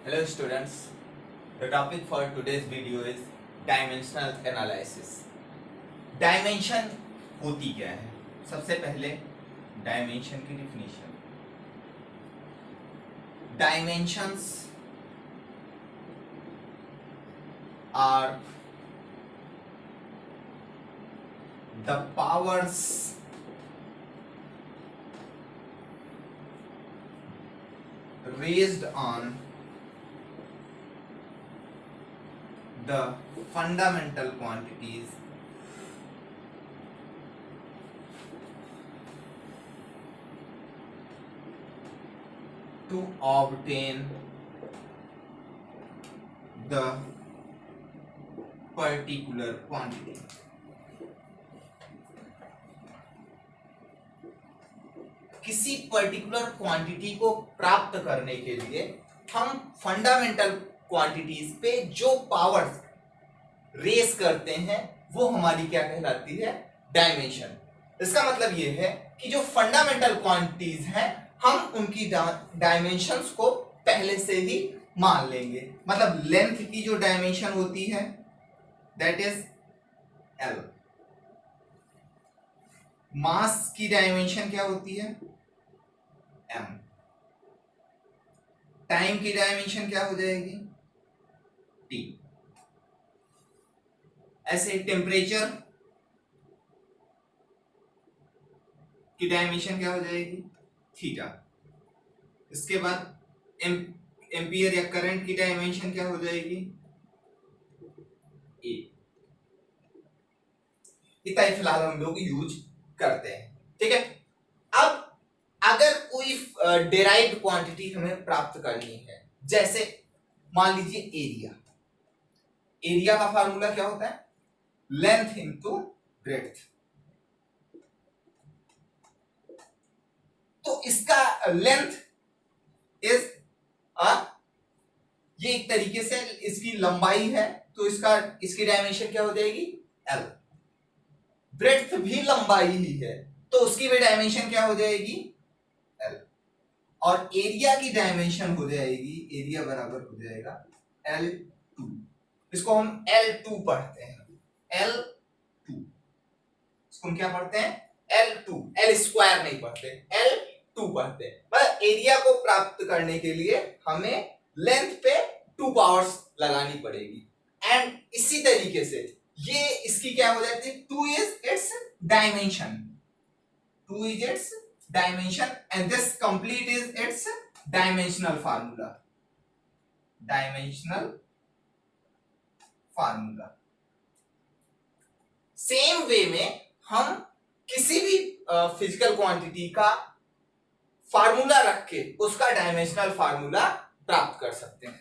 Hello students, the topic for today's video is dimensional analysis. Dimension होती क्या है? सबसे पहले डायमेंशन की definition. Dimensions are the powers raised on the fundamental quantities to obtain the particular quantity. किसी particular quantity को प्राप्त करने के लिए हम फंडामेंटल क्वांटिटीज पे जो पावर्स रेस करते हैं वो हमारी क्या कहलाती है? डायमेंशन. इसका मतलब ये है कि जो फंडामेंटल क्वांटिटीज हैं हम उनकी डायमेंशंस को पहले से ही मान लेंगे. मतलब लेंथ की जो डायमेंशन होती है दैट इज L. मास की डायमेंशन क्या होती है? M. टाइम की डायमेंशन क्या हो जाएगी? T. ऐसे टेम्परेचर की डायमेंशन क्या हो जाएगी? थीटा. इसके बाद एम्पियर या करंट की डायमेंशन क्या हो जाएगी? A. इतना ही फिलहाल हम लोग यूज करते हैं. ठीक है. अब अगर कोई डेराइव्ड क्वांटिटी हमें प्राप्त करनी है, जैसे मान लीजिए एरिया. एरिया का फार्मूला क्या होता है? Length into breadth. तो इसका लेंथ इज ये एक तरीके से इसकी लंबाई है, तो इसकी डायमेंशन क्या हो जाएगी? L. ब्रेड्थ भी लंबाई ही है, तो उसकी भी डायमेंशन क्या हो जाएगी? L. और एरिया की डायमेंशन हो जाएगी, एरिया बराबर हो जाएगा L2. इसको हम L2 पढ़ते हैं. L2 इसको हम क्या पढ़ते हैं? L2. L स्क्वायर नहीं पढ़ते, L2 पढ़ते हैं. मतलब एरिया को प्राप्त करने के लिए हमें लेंथ पे 2 पावर्स लगानी पड़ेगी. एंड इसी तरीके से ये इसकी क्या हो जाती है? 2 is it's dimension. 2 is its dimension and this complete is its dimensional formula. Dimensional formula. Same way में हम किसी भी फिजिकल क्वांटिटी का फार्मूला रख के उसका डायमेंशनल फार्मूला प्राप्त कर सकते हैं.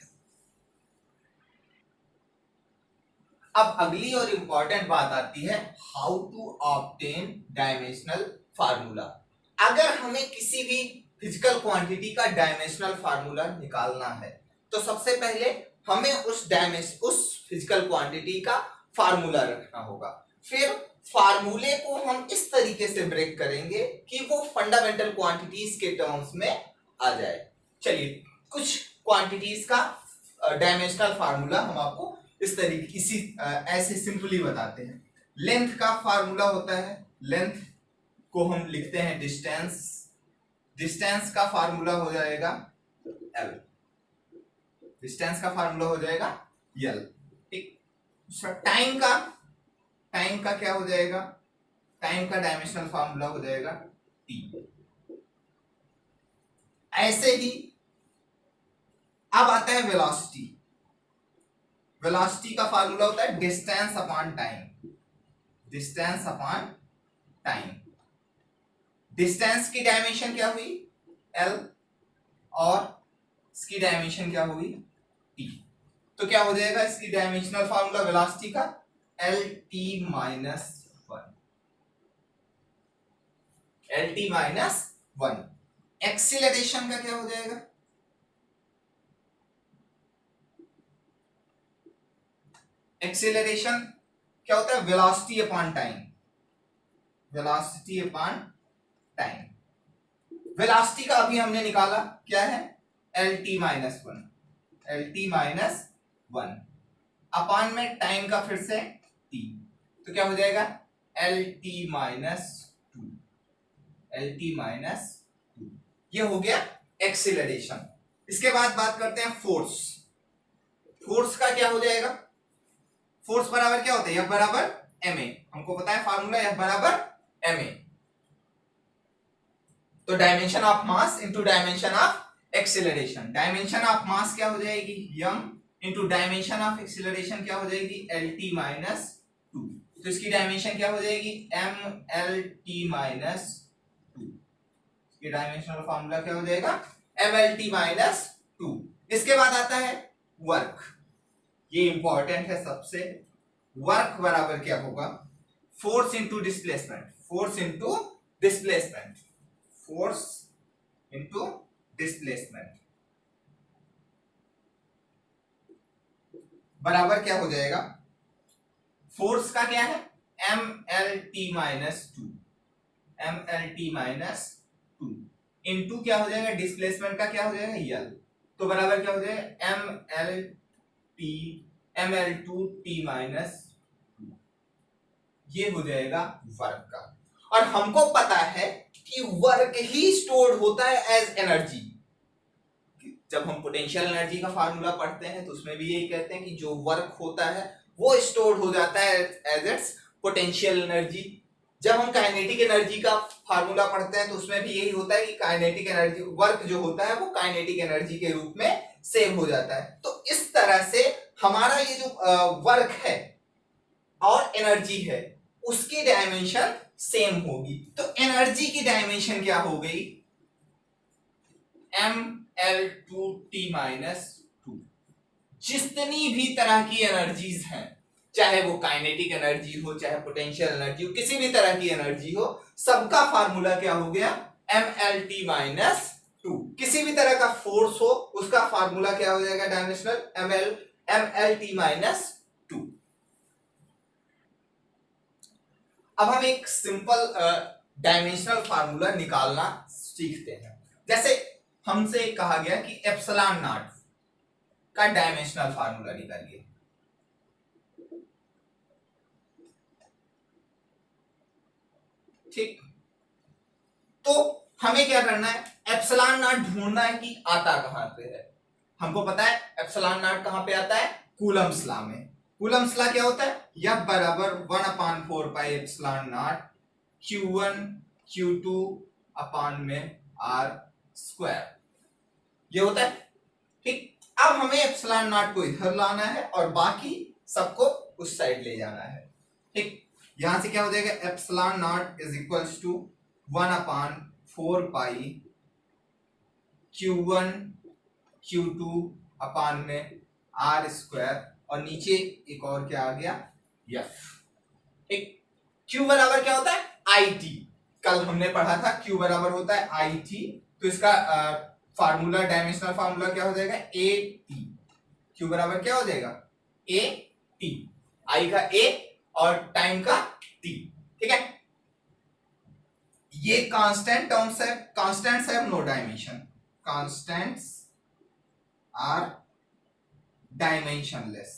अब अगली और इंपॉर्टेंट बात आती है how to obtain dimensional formula. अगर हमें किसी भी फिजिकल क्वांटिटी का डायमेंशनल फार्मूला निकालना है तो सबसे पहले हमें उस फिजिकल क्वांटिटी का फार्मूला रखना होगा. फिर फार्मूले को हम इस तरीके से ब्रेक करेंगे कि वो फंडामेंटल क्वांटिटीज के टर्म्स में आ जाए. चलिए कुछ क्वांटिटीज का डायमेंशनल फार्मूला हम आपको इस तरीके ऐसे सिंपली बताते हैं. लेंथ का फार्मूला होता है, लेंथ को हम लिखते हैं डिस्टेंस. डिस्टेंस का फार्मूला हो जाएगा L. डिस्टेंस का फार्मूला हो जाएगा L. ठीक. टाइम का क्या हो जाएगा? टाइम का डायमेंशनल फार्मूला हो जाएगा T. ऐसे ही अब आता है वेलोसिटी. वेलोसिटी का फार्मूला होता है distance upon time. Distance upon time. Distance की डायमेंशन क्या हुई? L. और इसकी डायमेंशन क्या हुई? T. तो क्या हो जाएगा इसकी डायमेंशनल फार्मूला वेलोसिटी का? LT minus 1. LT minus 1. Acceleration का क्या हो जाएगा? एक्सीलरेशन क्या होता है? Velocity upon time. Velocity upon time. Velocity का अभी हमने निकाला क्या है? LT minus 1. L T minus one upon में टाइम का फिर से टी, तो क्या हो जाएगा L T minus to, L T minus two. ये हो गया एक्सीलरेशन। इसके बाद बात करते हैं फोर्स। फोर्स का क्या हो जाएगा, फोर्स बराबर क्या होता है, F बराबर ma, हमको पता है फार्मूला F बराबर ma। तो dimension of mass into dimension of acceleration, dimension of mass क्या हो जाएगी m into dimension of acceleration क्या हो जाएगी एल टी माइनस टू। तो इसकी डायमेंशन क्या हो जाएगी M L T minus two, इसकी डायमेंशनल फार्मूला क्या हो जाएगा M L T minus two. इसके बाद आता है वर्क, ये इंपॉर्टेंट है सबसे। वर्क बराबर क्या होगा force into displacement, force into displacement, force into displacement बराबर क्या हो जाएगा, फोर्स का क्या है M L T minus two, M L T minus two into क्या हो जाएगा डिस्प्लेसमेंट का क्या हो जाएगा यल, तो बराबर क्या हो जाएगा M L two T minus two, ये हो जाएगा वर्क का। और हमको पता है कि वर्क ही स्टोर्ड होता है एज एनर्जी। जब हम पोटेंशियल एनर्जी का फार्मूला पढ़ते हैं तो उसमें भी यही कहते हैं कि जो वर्क होता है वो स्टोर्ड हो जाता है एज इट्स पोटेंशियल एनर्जी। जब हम काइनेटिक एनर्जी का फार्मूला पढ़ते हैं तो उसमें भी यही होता है कि काइनेटिक एनर्जी वर्क जो होता है वो काइनेटिक एनर्जी के रूप में सेव हो जाता है। तो इस तरह से हमारा ये जो वर्क है और एनर्जी है उसकी डायमेंशन सेम होगी। तो एनर्जी की डायमेंशन क्या हो गई M L two T minus two. जितनी भी तरह की एनर्जीज हैं, चाहे वो काइनेटिक एनर्जी हो चाहे पोटेंशियल एनर्जी हो, किसी भी तरह की एनर्जी हो, सबका फार्मूला क्या हो गया M L T minus two. किसी भी तरह का फोर्स हो उसका फार्मूला क्या हो जाएगा dimensional M L T minus two. अब हम एक सिंपल डायमेंशनल फार्मूला निकालना सीखते हैं। जैसे हमसे कहा गया कि एप्सिलॉन नॉट का डायमेंशनल फार्मूला निकालिए, ठीक। तो हमें क्या करना है एप्सिलॉन नॉट ढूंढना है कि आता कहां पे है। हमको पता है एप्सिलॉन नॉट कहां पे आता है कूलम्स लॉ में। कूलम्स लॉ क्या होता है F बराबर 1/4 pi epsilon not Q1 Q2 upon में R स्क्वायर, ये होता है, ठीक। अब हमें एप्सिलॉन नॉट को इधर लाना है और बाकी सबको उस साइड ले जाना है, ठीक। यहां से क्या हो जाएगा epsilon not is equals to 1/4 pi Q1 Q2 upon में R स्क्वायर और नीचे एक और क्या आ गया F, ठीक। Q बराबर क्या होता है IT, कल हमने पढ़ा था Q बराबर होता है IT, तो इसका फार्मूला डायमेंशनल फार्मूला क्या हो जाएगा AT। Q बराबर क्या हो जाएगा AT, I का A और टाइम का T, ठीक है। ये कांस्टेंट टर्म्स है, constants have no dimension, constants are dimensionless,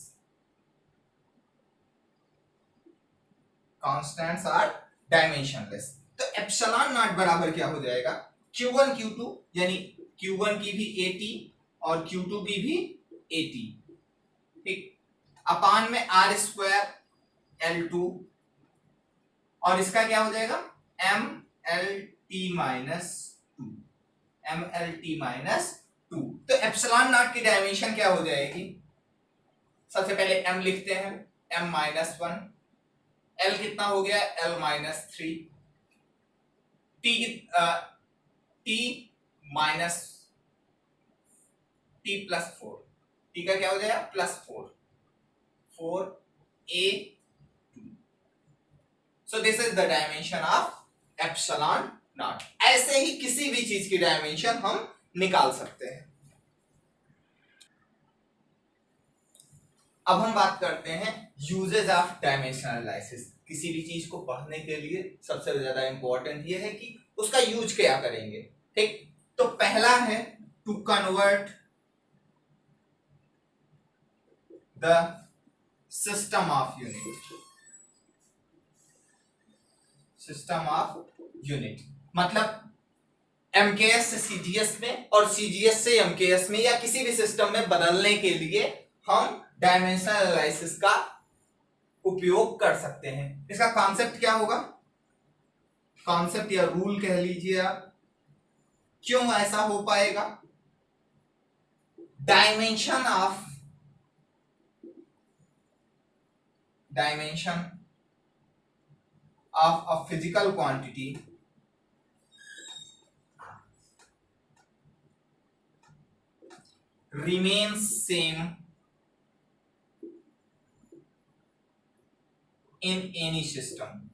constants are dimensionless. तो एप्सिलॉन नॉट बराबर क्या हो जाएगा Q1 Q2 यानी Q1 की भी AT और Q2 की भी AT, ठीक, अपान में R स्क्वायर L2 और इसका क्या हो जाएगा MLT minus two, MLT minus two. तो एप्सिलॉन नॉट की डायमेंशन क्या हो जाएगी, सबसे पहले M लिखते हैं M माइनस वन, L कितना हो गया L minus three, T minus T plus four, T का क्या हो जाएगा plus four, 4A two. So this is the dimension of epsilon not. ऐसे ही किसी भी चीज की डायमेंशन हम निकाल सकते हैं। अब हम बात करते हैं यूजेस ऑफ डायमेंशनल एनालिसिस। किसी भी चीज को पढ़ने के लिए सबसे ज्यादा इंपॉर्टेंट ये है कि उसका यूज क्या करेंगे, ठीक। तो पहला है to convert the system of unit, system of unit मतलब एमकेएस से सीजीएस में और सीजीएस से एमकेएस में या किसी भी सिस्टम में बदलने के लिए हम डायमेंशनल एनालिसिस का उपयोग कर सकते हैं। इसका कॉन्सेप्ट क्या होगा, कॉन्सेप्ट या रूल कह लीजिए आप। क्यों ऐसा हो पाएगा, dimension of a physical quantity remains same in any system।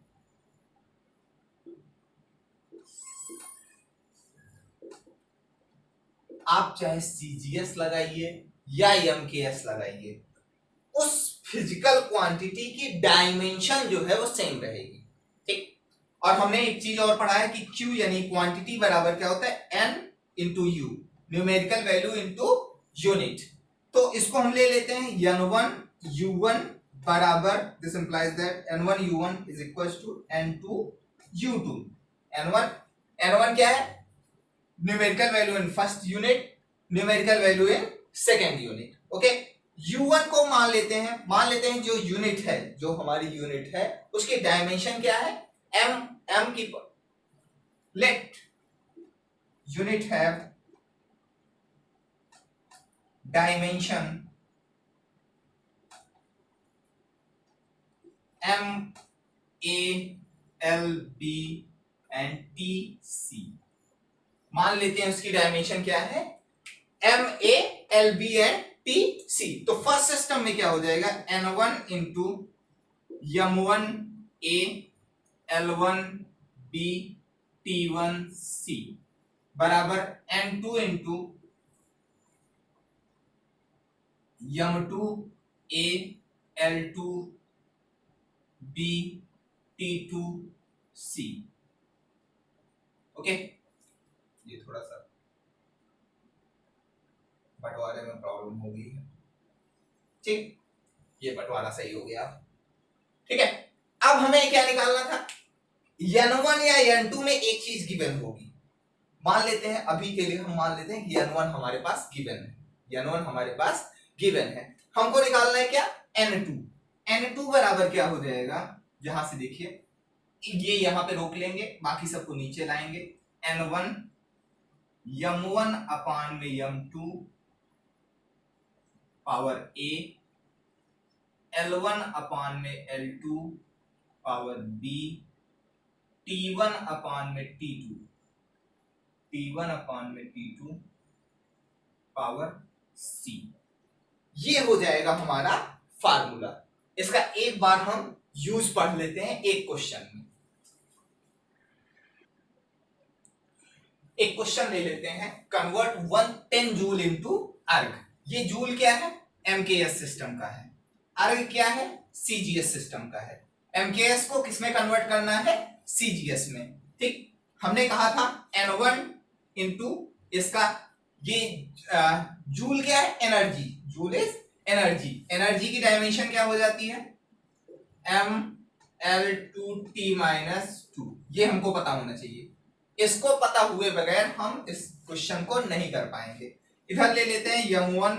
आप चाहे सीजीएस लगाइए या एमकेएस लगाइए, उस फिजिकल क्वांटिटी की डायमेंशन जो है वो सेम रहेगी, ठीक। और हमने एक चीज और पढ़ा है कि Q यानी क्वांटिटी बराबर क्या होता है, N into U, numerical value into unit. तो इसको हम ले लेते हैं N1 U1 बराबर, this implies that N1 U1 is equal to N2 U2। N1 क्या है, numerical value in first unit, numerical value in second unit, okay. U1 को मान लेते हैं जो यूनिट है, जो हमारी यूनिट है उसकी डायमेंशन क्या है, m की, let unit have dimension M A L B and T C। मान लेते हैं उसकी डायमेंशन क्या है, M A L B and T C। तो फर्स्ट सिस्टम में क्या हो जाएगा, N1 into M1 A L1 B T1 C बराबर N2 into M2 A L2 B T2 C, okay. ये थोड़ा सा बंटवारे में प्रॉब्लम हो गई है, ठीक, ये बंटवारा सही हो गया, ठीक है। अब हमें क्या निकालना था, N1 या N2 में एक चीज गिवन होगी। मान लेते हैं अभी के लिए हम मान लेते हैं कि N1 हमारे पास गिवन है, N1 हमारे पास गिवन है, हमको निकालना है क्या, N2 बराबर क्या हो जाएगा, यहां से देखिए ये यहां पे रोक लेंगे, बाकी सबको नीचे लाएंगे, N1 M1 अपान में M2 पावर A, L1 अपान में L2 पावर B, T1 अपान में T2 पावर C। ये हो जाएगा हमारा फार्मूला। इसका एक बार हम यूज पढ़ लेते हैं एक क्वेश्चन में। एक क्वेश्चन ले लेते हैं, कन्वर्ट 110 जूल इनटू अर्ग। ये जूल क्या है, एमकेएस सिस्टम का है, अर्ग क्या है, सीजीएस सिस्टम का है। एमकेएस को किसमें कन्वर्ट करना है, सीजीएस में, ठीक। हमने कहा था N1 इंटू इसका, ये जूल क्या है, energy, joule is energy. Energy की डायमेंशन क्या हो जाती है, mL2T-2। ये हमको पता होना चाहिए, इसको पता हुए बगैर हम इस क्वेश्चन को नहीं कर पाएंगे। इधर ले लेते हैं M1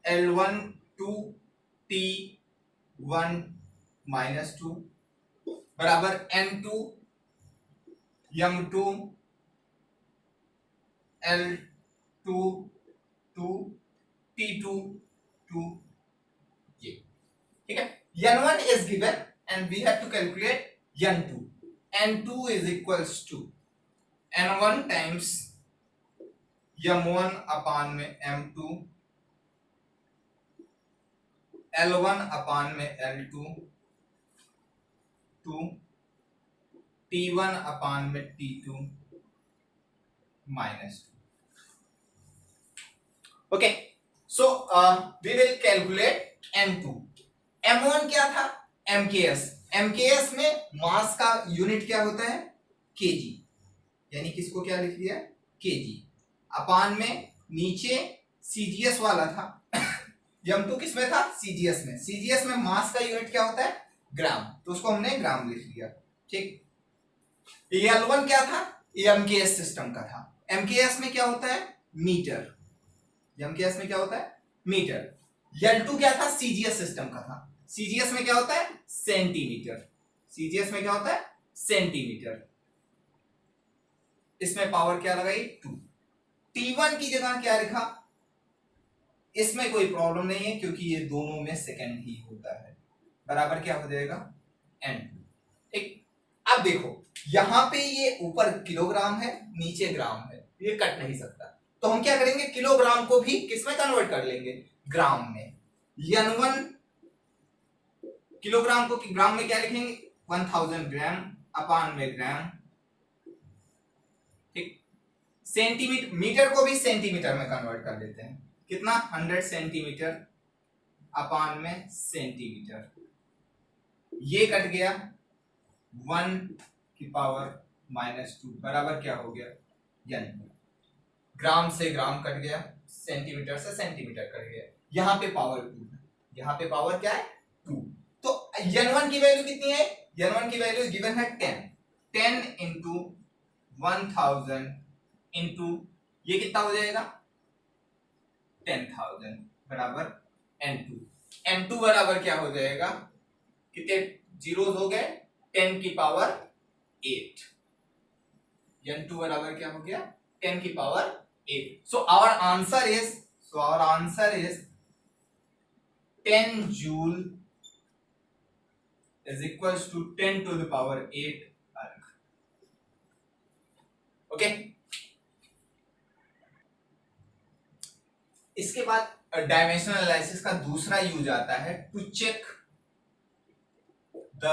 L1 2T1-2 बराबर N2 M2 L2 2T2 2, ये ठीक है। N1 is given and we have to calculate N2. N2 is equals to N1 times M1 अपान में M2 L1 अपान में L2 2 T1 अपान में T2 -2। Okay, so we will calculate M2। M1 क्या था, MKS। MKS में मास का यूनिट क्या होता है, kg, यानी किसको क्या लिख दिया, kg, अपान में नीचे CGS वाला था m2 किसमें था, सीजीएस में। सीजीएस में मास का यूनिट क्या होता है, ग्राम, तो उसको हमने ग्राम लिख लिया। ठीक, L1 क्या था, ये एमकेएस सिस्टम का था। एमकेएस में क्या होता है, मीटर। एमकेएस में क्या होता है, मीटर। L2 क्या था, सीजीएस सिस्टम का था। सीजीएस में क्या होता है, सेंटीमीटर। सीजीएस में क्या होता है, सेंटीमीटर। इसमें पावर क्या लगाई, 2। T1 की जगह क्या लिखा, इसमें कोई प्रॉब्लम नहीं है क्योंकि ये दोनों में सेकंड ही होता है, बराबर क्या हो जाएगा, N2। ठीक, अब देखो यहां पे ये ऊपर किलोग्राम है, नीचे ग्राम है, ये कट नहीं सकता, तो हम क्या करेंगे, किलोग्राम को भी किसमें कन्वर्ट कर लेंगे, ग्राम में। N1 किलोग्राम को ग्राम में क्या लिखेंगे, 1000 ग्राम अपान में ग्राम। ठीक, सेंटीमीटर, मीटर को भी सेंटीमीटर में कन्वर्ट कर लेते हैं, कितना, 100 सेंटीमीटर अपान में सेंटीमीटर। ये कट गया 1 की पावर -2 बराबर क्या हो गया, यानी ग्राम से ग्राम कट गया, सेंटीमीटर से सेंटीमीटर कट गया। यहां पे पावर 2 है, यहां पे पावर क्या है, 2। तो N1 की वैल्यू कितनी है, N1 की वैल्यू गिवन है 10। 10 इंटू 1000 इंटू ये कितना हो जाएगा, 10,000 बराबर N2। N2 बराबर क्या हो जाएगा, कितने जीरोस हो गए, 10 की पावर 8। N2 बराबर क्या हो गया, 10 की power 8। So our answer is 10 joule is equals to 10 to the power 8 arc. Okay? इसके बाद डायमेंशनल एनालिसिस का दूसरा यूज आता है to check the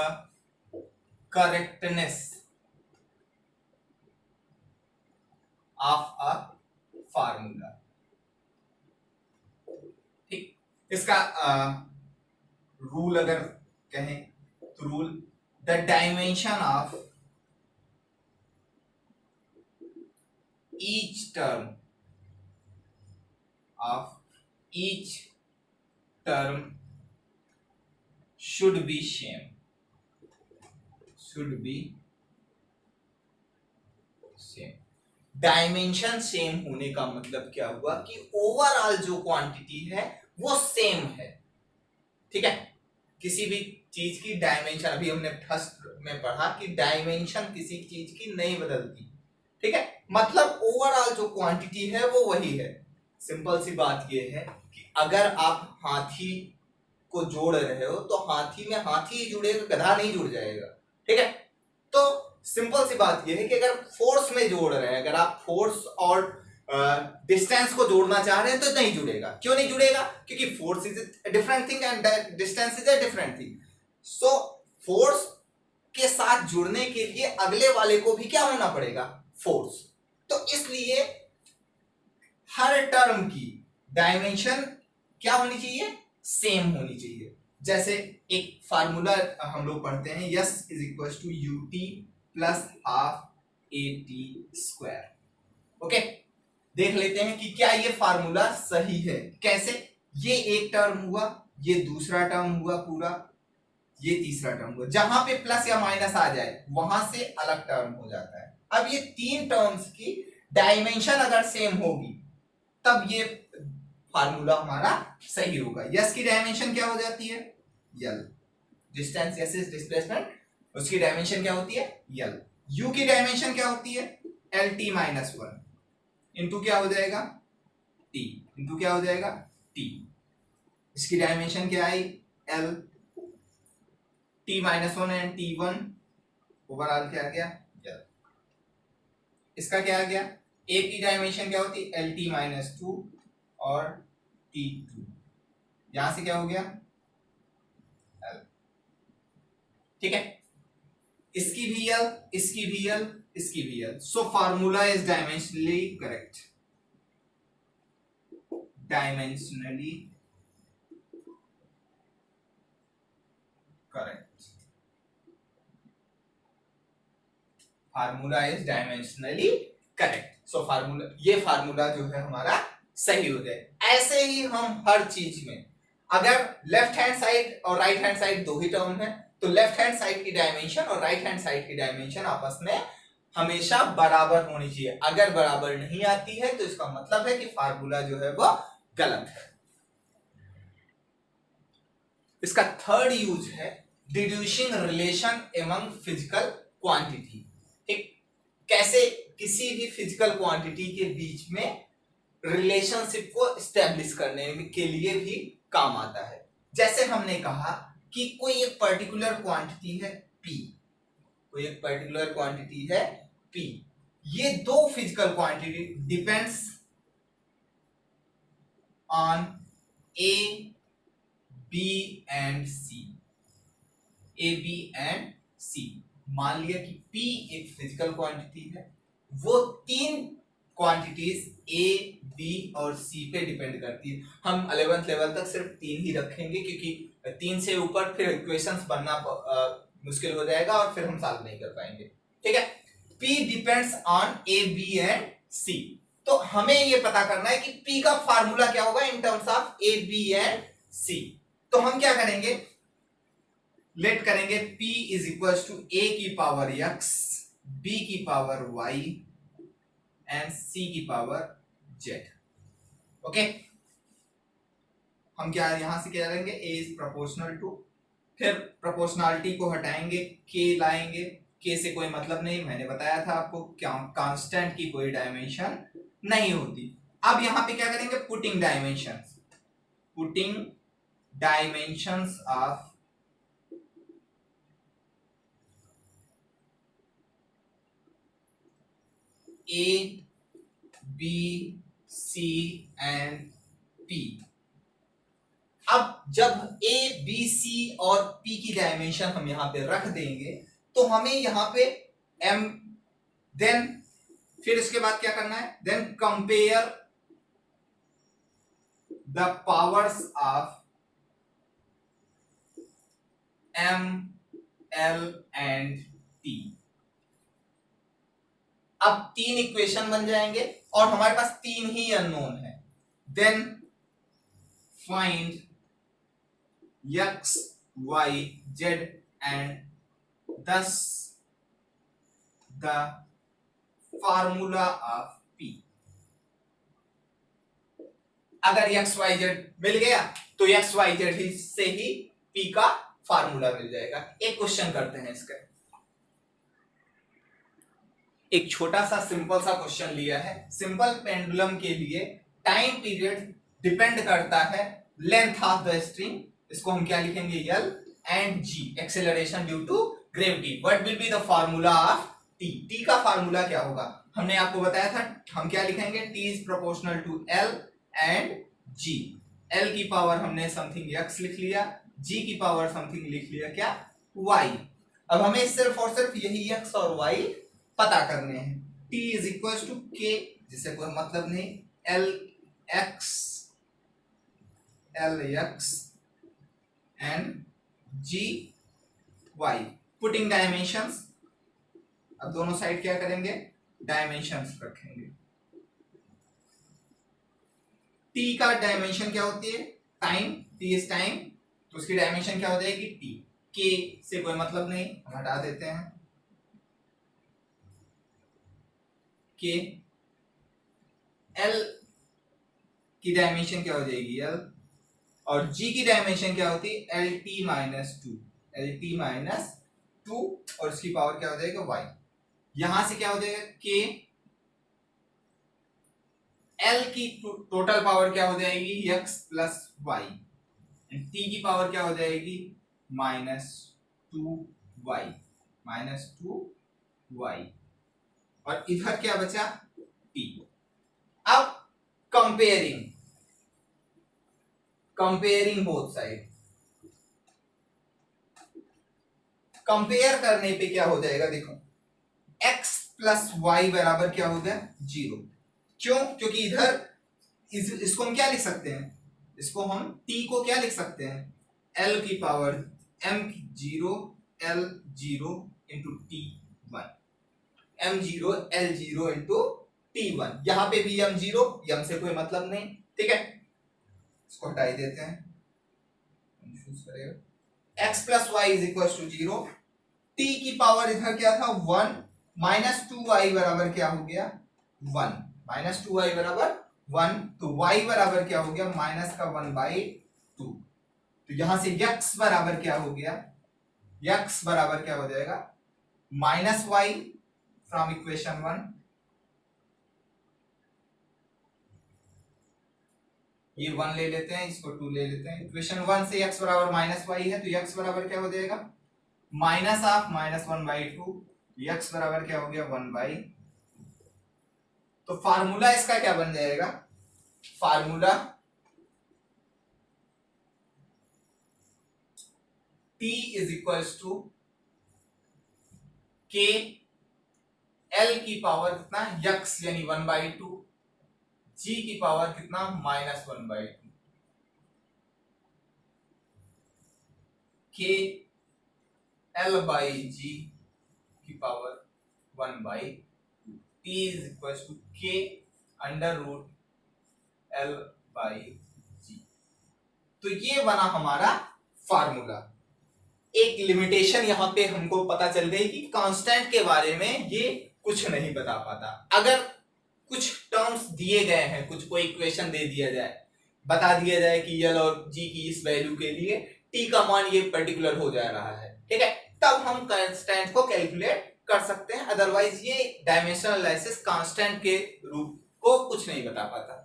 correctness of a formula. ठीक, इसका रूल अगर कहें तो rule, the dimension of each term should be same, dimension same होने का मतलब क्या हुआ कि ओवरऑल जो क्वांटिटी है वो सेम है। ठीक है, किसी भी चीज की डायमेंशन, अभी हमने फर्स्ट में पढ़ा कि डायमेंशन किसी चीज की नहीं बदलती। ठीक है, मतलब ओवरऑल जो क्वांटिटी है वो वही है। सिंपल सी बात ये है कि अगर आप हाथी को जोड़ रहे हो तो हाथी में हाथी ही जुड़ेगा, गधा नहीं जुड़ जाएगा। ठीक है, तो सिंपल सी बात यह है कि अगर फोर्स में जोड़ रहे हैं, अगर आप फोर्स और डिस्टेंस को जोड़ना चाह रहे हैं तो नहीं जुड़ेगा। क्यों नहीं जुड़ेगा, क्योंकि force is a different thing and distance is a different thing. So force के साथ जुड़ने के लिए अगले वाले को भी क्या होना पड़ेगा, फोर्स। तो इसलिए हर टर्म की डायमेंशन क्या होनी चाहिए, सेम होनी चाहिए। जैसे एक फार्मूला हम लोग पढ़ते हैं, S is equal to UT plus half AT square. Okay, देख लेते हैं कि क्या ये फार्मूला सही है। कैसे, ये एक टर्म हुआ, ये दूसरा टर्म हुआ पूरा, ये तीसरा टर्म हुआ, जहां पे प्लस या माइनस आ जाए वहां से अलग टर्म हो जाता है। अब ये तीन टर्म्स की डायमेंशन अगर सेम होगी तब ये फार्मूला हमारा सही होगा। यस की डायमेंशन क्या हो जाती है, यल, डिस्टेंस यस इज डिस्प्लेसमेंट, उसकी डायमेंशन क्या होती है, यल। यू की डायमेंशन क्या होती है, एल टी माइनस 1 इंटू क्या हो जाएगा, टी, इंटू क्या हो जाएगा, टी। इसकी डायमेंशन क्या आई, L, T minus 1 and T 1, overall क्या आ गया, यल। इसका क्या आ गया, ए की डायमेंशन क्या होती है, एल टी माइनस 2 और टी 2, यहां से क्या हो गया, एल। ठीक है, इसकी भी यल, इसकी भी यल, इसकी भी यल। So formula is dimensionally correct, dimensionally correct, formula is dimensionally correct. So formula, ये फार्मूला जो है हमारा सही हो जाए। ऐसे ही हम हर चीज में अगर लेफ्ट हैंड साइड और राइट हैंड साइड दो ही टर्म है तो लेफ्ट हैंड साइड की डायमेंशन और राइट हैंड साइड की डायमेंशन आपस में हमेशा बराबर होनी चाहिए। अगर बराबर नहीं आती है तो इसका मतलब है कि फार्मूला जो है वो गलत है। इसका थर्ड यूज है डिड्यूसिंग रिलेशन एमंग फिजिकल क्वांटिटी। ठीक, कैसे किसी भी फिजिकल क्वांटिटी के बीच में रिलेशनशिप को स्टैब्लिश करने के लिए भी काम आता है। जैसे हमने कहा कि कोई एक पर्टिकुलर क्वांटिटी है P, कोई एक पर्टिकुलर क्वांटिटी है P, ये दो physical quantity depends on A, B and C, A, B and C। मान लिया कि P एक फिजिकल क्वांटिटी है, वो तीन क्वांटिटीज A, B और C पे डिपेंड करती है। हम 11th लेवल तक सिर्फ तीन ही रखेंगे क्योंकि तीन से ऊपर फिर इक्वेशंस बनना मुश्किल हो जाएगा और फिर हम सॉल्व नहीं कर पाएंगे। ठीक है, P depends on A, B and C। तो हमें ये पता करना है कि P का फार्मूला क्या होगा in terms of A, B and C। तो हम क्या करेंगे, लेट करेंगे P is equal to A की पावर x, B की पावर y एंड C की पावर z। ओके, हम क्या यहां से क्या करेंगे, A इज प्रोपोर्शनल टू, फिर प्रोपोर्शनलिटी को हटाएंगे, K लाएंगे, K से कोई मतलब नहीं, मैंने बताया था आपको कांस्टेंट की कोई डायमेंशन नहीं होती। अब यहां पे क्या करेंगे, putting dimensions of A, B, C and P। अब जब A, B, C और P की डायमेंशन हम यहां पे रख देंगे तो हमें यहां पे M, देन फिर इसके बाद क्या करना है, then compare the powers of M, L and T। अब तीन इक्वेशन बन जाएंगे और हमारे पास तीन ही अननोन है। Then find x, y, z and thus the formula of P। अगर x, y, z मिल गया तो x, y, z से ही P का फार्मूला मिल जाएगा। एक क्वेश्चन करते हैं इसका, एक छोटा सा सिंपल सा क्वेश्चन लिया है। सिंपल पेंडुलम के लिए टाइम पीरियड डिपेंड करता है लेंथ ऑफ द स्ट्रिंग, इसको हम क्या लिखेंगे, L and G, acceleration due to gravity. What will be the formula of T? T का फार्मूला क्या होगा, हमने आपको बताया था, हम क्या लिखेंगे, T is proportional to L and G। L की पावर हमने समथिंग x लिख लिया, G की पावर समथिंग लिख लिया क्या, y। अब हमें सिर्फ और सिर्फ यही x और y पता करने हैं। T is equal to K, जिससे कोई मतलब नहीं, LX and GY। Putting dimensions, अब दोनों साइड क्या करेंगे, डायमेंशंस रखेंगे। T का डायमेंशन क्या होती है, टाइम, T इज टाइम, तो उसकी डायमेंशन क्या हो जाएगी, T। K से कोई मतलब नहीं, हम हटा देते हैं, K। L की डायमेंशन क्या हो जाएगी, L, और G की डायमेंशन क्या होती है, LT माइनस टू, और इसकी पावर क्या हो जाएगा, Y। यहां से क्या हो जाएगा, K, L की टोटल पावर क्या हो जाएगी, x प्लस वाई, T की पावर क्या हो जाएगी, -2y, और इधर क्या बचा, T। अब कंपेयरिंग बोथ साइड, कंपेयर करने पे क्या हो जाएगा, देखो x प्लस वाई बराबर क्या हो गया, 0। क्यों, क्योंकि इधर इसको हम क्या लिख सकते हैं, इसको हम t को क्या लिख सकते हैं, l की power m0 l0 into t1, m0 l0 into t1। यहां पे भी m0, m से कोई मतलब नहीं, ठीक है, इसको हटा ही देते हैं। x plus Y is equal to 0, t की पावर इधर क्या था 1, माइनस 2y बराबर क्या हो गया 1, माइनस 2y बराबर 1, तो y बराबर क्या हो गया माइनस का 1/2। तो यहां से x बराबर क्या हो गया, x बराबर क्या हो जाएगा माइनस वाई फ्रॉम इक्वेशन 1, ये 1 ले लेते हैं, इसको 2 ले लेते हैं, इक्वेशन 1 से x बराबर माइनस वाई है, तो x बराबर क्या हो जाएगा माइनस ऑफ माइनस 1/2, x बराबर क्या हो गया 1/, तो फार्मूला इसका क्या बन जाएगा, formula t is equals to k l की पावर कितना x यानी 1/2, g की पावर कितना minus 1/2, k l by g की power 1/2, t is equal to k under root l by g। तो ये बना हमारा फार्मूला। एक लिमिटेशन यहां पे हमको पता चल गई कि कांस्टेंट के बारे में ये कुछ नहीं बता पाता। अगर कुछ टर्म्स दिए गए हैं, कुछ कोई इक्वेशन दे दिया जाए, बता दिया जाए कि यल और जी की इस वैल्यू के लिए टी का मान ये पर्टिकुलर हो जा रहा है, ठीक है, तब हम कांस्टेंट को कैलकुलेट कर सकते हैं। अदरवाइज ये डायमेंशनल एनालिसिस कांस्टेंट के रूप को कुछ नहीं बता पाता।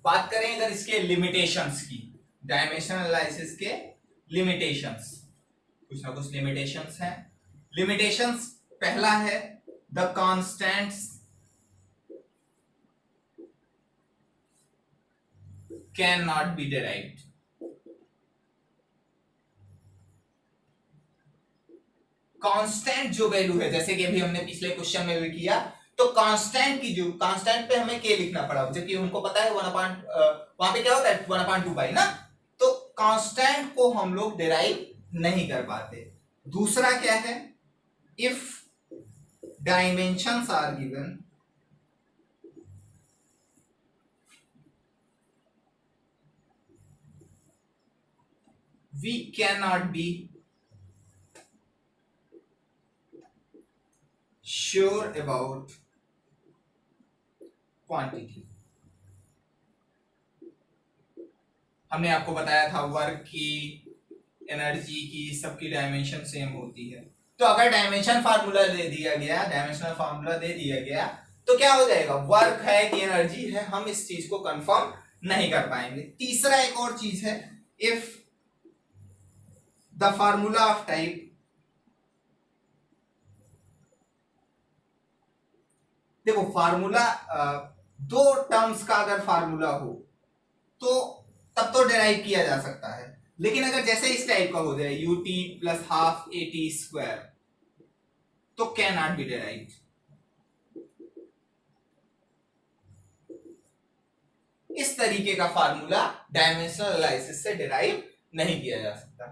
बात करें अगर इसके लिमिटेशंस की, डायमेंशनल एनालिसिस के लिमिटेशंस, कुछ ना कुछ लिमिटेशंस हैं। लिमिटेशंस पहला है the constants can not B derived. Constant जो वैल्यू है, जैसे कि अभी हमने पिछले क्वेश्चन में भी किया, तो कांस्टेंट की जो कांस्टेंट पे हमें के लिखना पड़ा, जबकि हमको पता है वहां पे क्या होता है 1/2 पाई ना, तो कांस्टेंट को हम लोग डिराइव नहीं कर पाते। दूसरा क्या है, if dimensions are given we can not be sure about quantity. हमने आपको बताया था वर्क की, एनर्जी की, सबकी डायमेंशन सेम होती है। तो अगर डायमेंशन फार्मूला दे दिया गया, डायमेंशनल फार्मूला दे दिया गया, तो क्या हो जाएगा, वर्क है कि एनर्जी है, हम इस चीज को कंफर्म नहीं कर पाएंगे। तीसरा एक और चीज है, if the formula of type देखो फार्मूला दो टर्म्स का अगर फार्मूला हो तो तब तो डिराइव किया जा सकता है, लेकिन अगर जैसे इस टाइप का हो जाए ut plus half at square, तो कैन नॉट बी डिराइव्ड। इस तरीके का फार्मूला डायमेंशनल एनालिसिस से डिराइव नहीं किया जा सकता।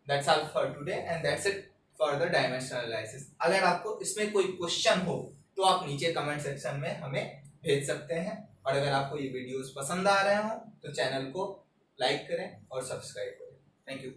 That's all for today and that's it for the dimensional analysis. अगर आपको इसमें कोई क्वेश्चन हो तो आप नीचे कमेंट सेक्शन में हमें भेज सकते हैं, और अगर आपको ये वीडियोस पसंद आ रहे हो तो चैनल को लाइक करें और सब्सक्राइब करें। Thank you.